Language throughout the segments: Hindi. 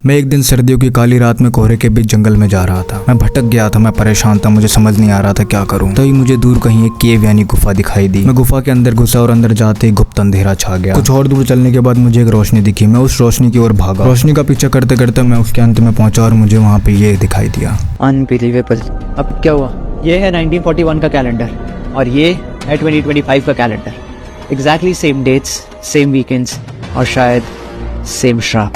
मैं एक दिन सर्दियों की काली रात में कोहरे के बीच जंगल में जा रहा था। मैं भटक गया था, मैं परेशान था, मुझे समझ नहीं आ रहा था क्या करूं। तभी मुझे दूर कहीं एक केव यानी गुफा दिखाई दी। मैं गुफा के अंदर घुसा और अंदर जाते ही गुप्त अंधेरा छा गया। कुछ और दूर चलने के बाद मुझे एक रोशनी दिखी। मैं उस रोशनी की ओर भागा। रोशनी का पीछा करते करते मैं उसके अंत में पहुंचा और मुझे वहाँ पे ये दिखाई दिया। अनबिलीवेबल। अब क्या हुआ? ये है 1941 का कैलेंडर और ये है 2025 का calendar. Exactly same dates, same weekends और शायद सेम श्राप।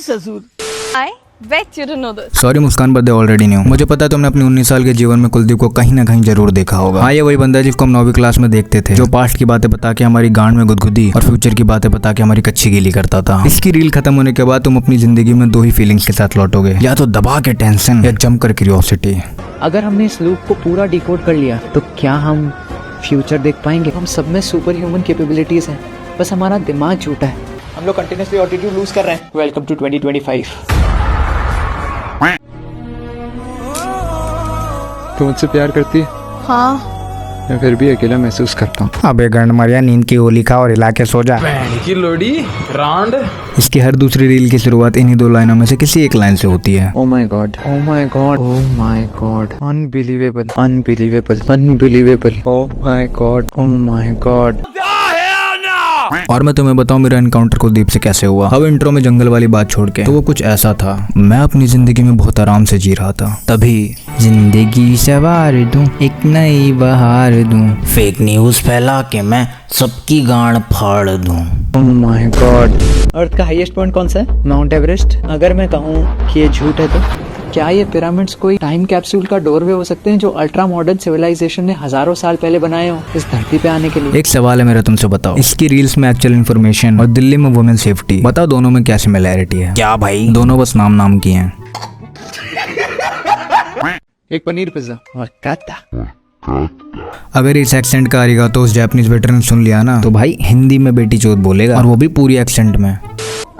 I bet you don't know this. Sorry Muskan, but they already knew. मुझे पता है तुमने अपने 19 साल के जीवन में कुलदीप को कहीं ना कहीं जरूर देखा होगा। हाँ, ये वही बंदा है जिसको हम 9वीं क्लास में देखते थे, जो पास्ट की बातें बता के हमारी गांड में गुदगुदी और फ्यूचर की बातें बता के हमारी कच्ची गीली करता था। इसकी रील खत्म होने के बाद तुम अपनी जिंदगी में दो ही फीलिंग्स के साथ लौटोगे, या तो दबा के टेंशन या जमकर क्यूरियोसिटी। अगर हमने इस लूप को पूरा डिकोड कर लिया तो क्या हम फ्यूचर देख पाएंगे? हम सब में सुपर ह्यूमन कैपेबिलिटीज हैं, बस हमारा दिमाग झूठा है। हम लोग कंटिन्यूसली ऑल्टीट्यूड लूज कर रहे हैं। Welcome to 2025। तू मुझसे प्यार करती है? हाँ, मैं फिर भी अकेला महसूस करता हूँ। अबे गंड मरिया, नींद की गोली खा और हिला के सो जा। की लोड़ी रांड। इसकी हर दूसरी रील की शुरुआत इन्हीं दो लाइनों में से किसी एक लाइन से होती है। Oh my god, oh my god, oh my god, unbelievable, unbelievable, unbelievable, oh my god, oh my god। और मैं तुम्हें बताऊं मेरा एनकाउंटर कुलदीप से कैसे हुआ। अब इंट्रो में जंगल वाली बात छोड़ के तो वो कुछ ऐसा था। मैं अपनी जिंदगी में बहुत आराम से जी रहा था, तभी जिंदगी सवार दूं, एक नई बहार दूं, फेक न्यूज फैला के मैं सबकी गांड फाड़ दूं। Oh my god। अर्थ का हाईएस्ट पॉइंट कौन सा है? Mount Everest. अगर मैं कहूँ कि ये झूठ है तो क्या ये पिरामिड्स कोई टाइम कैप्सूल का डोरवे हो सकते हैं जो अल्ट्रा मॉडर्न सिविलाइजेशन ने हजारों साल पहले बनाए हो इस धरती पे आने के लिए? एक सवाल है मेरा तुमसे, बताओ इसकी रील्स में एक्चुअल इन्फॉर्मेशन और दिल्ली में वुमेन सेफ्टी, बताओ दोनों में क्या सिमिलैरिटी है? क्या भाई, दोनों बस नाम की हैं। एक पनीर पिज्जा और काता। अगर इस एक्सेंट का आएगा तो उस जापानीज वेटर ने सुन लिया ना, तो भाई हिंदी में बेटी चोद बोलेगा, और वो भी पूरी एक्सेंट में।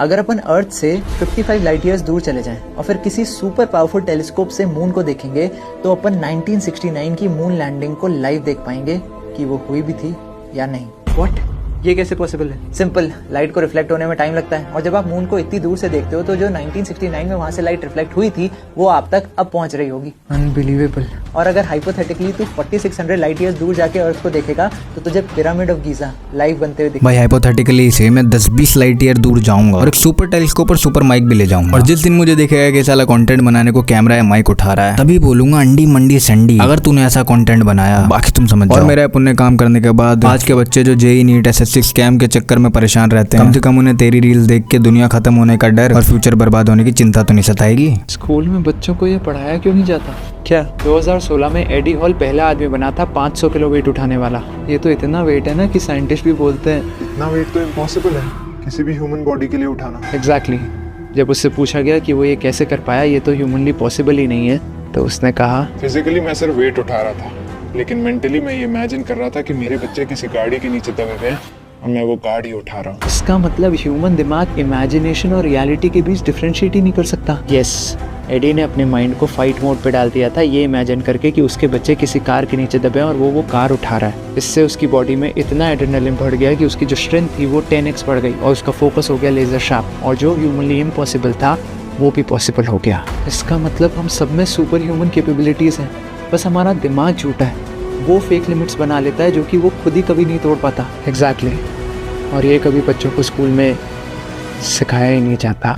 अगर अपन अर्थ से 55 लाइट ईयर्स दूर चले जाएं और फिर किसी सुपर पावरफुल टेलीस्कोप से मून को देखेंगे तो अपन 1969 की मून लैंडिंग को लाइव देख पाएंगे कि वो हुई भी थी या नहीं। व्हाट? ये कैसे पॉसिबल है? सिंपल, लाइट को रिफ्लेक्ट होने में टाइम लगता है और जब आप मून को इतनी दूर से देखते हो तो जो 1969 में वहां से लाइट रिफ्लेक्ट हुई थी वो आप तक अब पहुंच रही होगी। अनबिलीवेबल। और अगर हाइपोथेटिकली तू 4600 लाइट ईयर्स दूर जाके अर्थ को देखेगा तो तुझे पिरामिड ऑफ गीजा लाइव बनते हुए दिखेगा। भाई हाइपोथेटिकली इसे मैं 10-20 लाइट ईयर दूर जाऊंगा और एक सुपर टेलीस्कोप और सुपर माइक भी ले जाऊंगा, और जिस दिन मुझे दिखेगा कि साला कंटेंट बनाने को कैमरा या माइक उठा रहा है, तभी बोलूंगा अंडी मंडी संडी, अगर तूने ऐसा कंटेंट बनाया, बाकी तुम समझ जाओ। और मेरा पुण्य काम करने के बाद आज के बच्चे जो जेई नीट SSC स्कैम के चक्कर में परेशान रहते हैं, कम से कम उन्हें तेरी रील्स देख के दुनिया खत्म होने का डर और फ्यूचर बर्बाद होने की चिंता तो नहीं सताएगी। स्कूल में बच्चों को ये पढ़ाया क्यों नहीं जाता? क्या? 2016 में एडी हॉल पहला आदमी बना था 500 किलो वेट उठाने वाला। ये तो इतना वेट है ना कि साइंटिस्ट भी बोलते हैं इतना वेट तो इम्पॉसिबल है किसी भी ह्यूमन बॉडी के लिए उठाना। एग्जैक्टली। जब उससे पूछा गया कि वो ये कैसे कर पाया, ये तो ह्यूमनली पॉसिबल ही नहीं है, तो उसने कहा फिजिकली मैं सिर्फ वेट उठा रहा था, लेकिन मेंटली मैं ये इमेजिन कर रहा था कि मेरे बच्चे किसी गाड़ी के नीचे दबे हुए हैं और मैं वो गाड़ी उठा रहा हूँ। इसका मतलब ह्यूमन दिमाग इमेजिनेशन और रियलिटी के बीच डिफरेंशिएट ही नहीं कर सकता। यस, एडी ने अपने माइंड को फाइट मोड पे डाल दिया था, ये इमेजिन करके कि उसके बच्चे किसी कार के नीचे दबे हैं और वो कार उठा रहा है। इससे उसकी बॉडी में इतना एड्रेनलिन बढ़ गया कि उसकी जो स्ट्रेंथ थी वो 10x बढ़ गई और उसका फोकस हो गया लेजर शार्प, और जो ह्यूमनली इम्पॉसिबल था वो भी पॉसिबल हो गया। इसका मतलब हम सब में सुपर ह्यूमन कैपेबिलिटीज हैं, बस हमारा दिमाग झूठा है। वो फेक लिमिट्स बना लेता है जो कि वो खुद ही कभी नहीं तोड़ पाता। एग्जैक्टली। और ये कभी बच्चों को स्कूल में सिखाया ही नहीं जाता।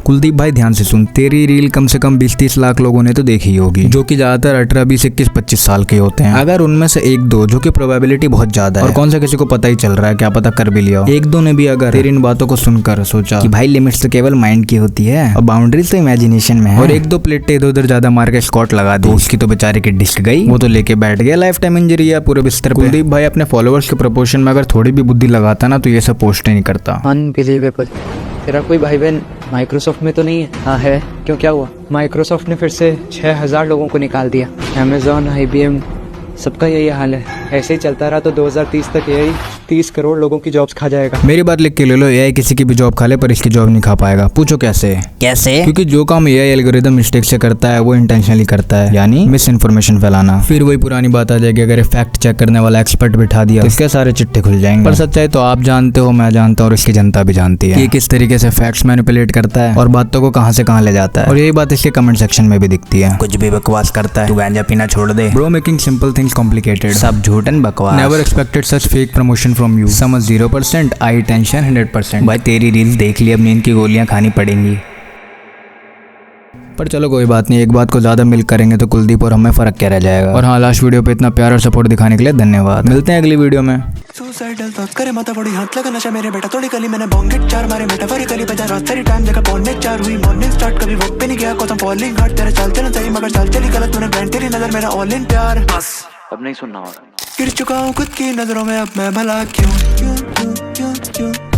कुलदीप भाई ध्यान से सुन, तेरी रील कम से कम 20-30 लाख लोगों ने तो देखी होगी, जो कि ज्यादातर 18, 20, 21, 25 साल के होते हैं। अगर उनमें से एक दो, जो कि प्रोबेबिलिटी बहुत ज्यादा है, और कौन सा किसी को पता ही चल रहा है, क्या पता कर भी लिया हो, एक दो ने भी अगर तेरी इन बातों को सुनकर सोचा कि भाई लिमिट्स तो केवल माइंड की होती है और बाउंड्रीज तो इमेजिनेशन में है, और एक दो प्लेटें इधर उधर ज्यादा मार के स्कॉट लगा दी, उसकी तो बेचारे की डिस्क गई, वो तो लेके बैठ गया लाइफ टाइम इंजरी या पूरे बिस्तर पे। कुलदीप भाई अपने फॉलोअर्स के प्रपोर्शन में अगर थोड़ी भी बुद्धि लगाता ना तो ये सब पोस्ट ही नहीं करता। अनबिलीवेबल। तेरा कोई भाई बहन माइक्रोसॉफ्ट में तो नहीं है? हाँ है। क्यों, क्या हुआ? माइक्रोसॉफ्ट ने फिर से 6000 लोगों को निकाल दिया। अमेजॉन, IBM सबका यही हाल है, ऐसे ही चलता रहा तो 2030 तक यही 30 करोड़ लोगों की जॉब्स खा जाएगा। मेरी बात लिख के ले लो, एआई किसी की भी जॉब खा ले पर इसकी जॉब नहीं खा पाएगा। पूछो कैसे? क्योंकि जो काम एआई एल्गोरिदम मिस्टेक से करता है वो इंटेंशनली करता है, यानी मिस इन्फॉर्मेशन फैलाना। फिर वही पुरानी बात आ जाएगी, अगर फैक्ट चेक करने वाला एक्सपर्ट बिठा दिया तो इसके सारे चिट्ठे खुल जाएंगे। पर सच्चाई तो आप जानते हो, मैं जानता हूँ और इसकी जनता भी जानती है कि किस तरीके से फैक्ट्स मैनिपुलेट करता है और बातों को कहां से कहां ले जाता है। और यही बात इसके कमेंट सेक्शन में भी दिखती है। कुछ भी बकवास करता है, तू गांजा पीना छोड़ दे bro, making simple things complicated. सब झूठ एंड बकवास। Never expected such fake promotion from you. समझ 0%, आई टेंशन 100%। भाई तेरी रील्स देख ली, अब नींद की गोलियां खानी पड़ेंगी। पर चलो कोई बात नहीं, एक बात को ज्यादा मिल करेंगे तो कुलदीप और हमें फर्क क्या रह जाएगा। और हाँ, लास्ट वीडियो पे इतना प्यार और सपोर्ट दिखाने के लिए धन्यवाद। मिलते हैं अगली वीडियो में। सुसाइडल थॉट्स करे माथा बड़ी हाथ लगा नशा मेरे बेटा थोड़ी कली मैंने बॉन्ग चार मारे मेटाफोरिकली बजा रात सारी टाइम जगह पौने 4 हुई मॉर्निंग स्टार्ट कभी वक्त पे नहीं गया कोसम फॉलिंग हार्ट तेरे चलते ना सही मगर चल चली गलत तूने ग्रैंड तेरी नजर मेरा ऑल इन प्यार बस अब नहीं सुनना होगा। गिर चुका हूँ खुद की नजरों में अब मैं भला क्यों क्यों क्यों क्यों क्यों